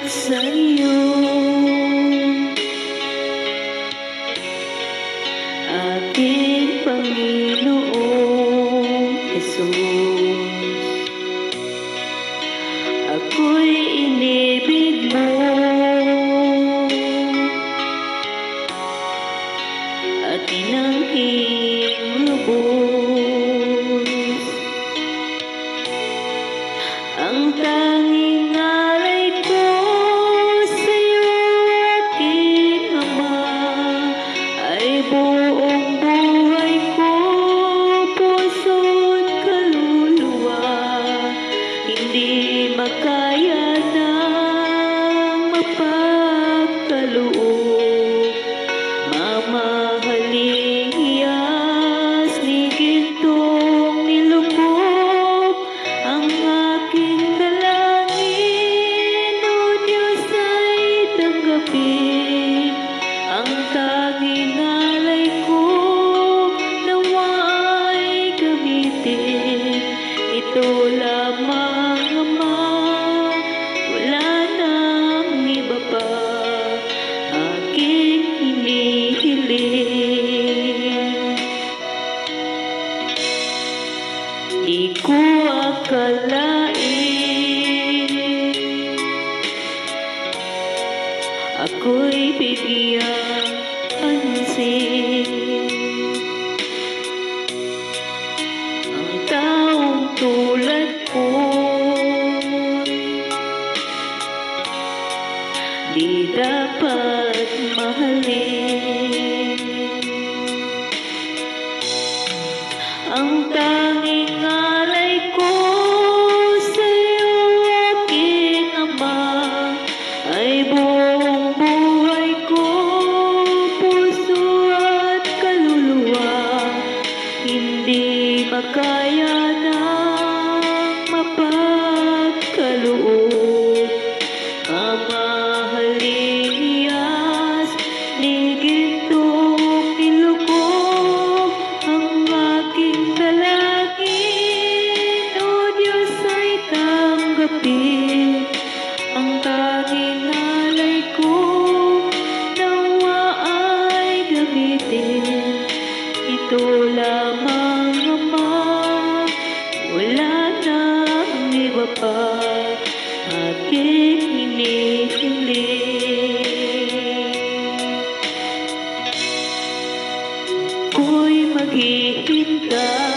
sa'yo, aking Panginoong Jesus. Ako'y inibig mo at tinangking lubos. Ang tanging alay ko sa'yo, aking Ama, ay buong buhay ko, puso't kaluluwa. Hindi makaya ng mapagkaloob, mamahaling hiyas ni gintong nilukob ang aking dalangin. O Diyos ay tanggapin ang tanging alay ko, nawa'y gamitin ito lamang, Ama, wala nang iba pa aking hinihiling. Di ko akalain ako'y bigyan pansin. Ang taong tulad ko di dapat mahalin. Ang tanging alay ko sa'yo, aking Ama, ay buong buhay ko, puso at kaluluwa. Hindi makaya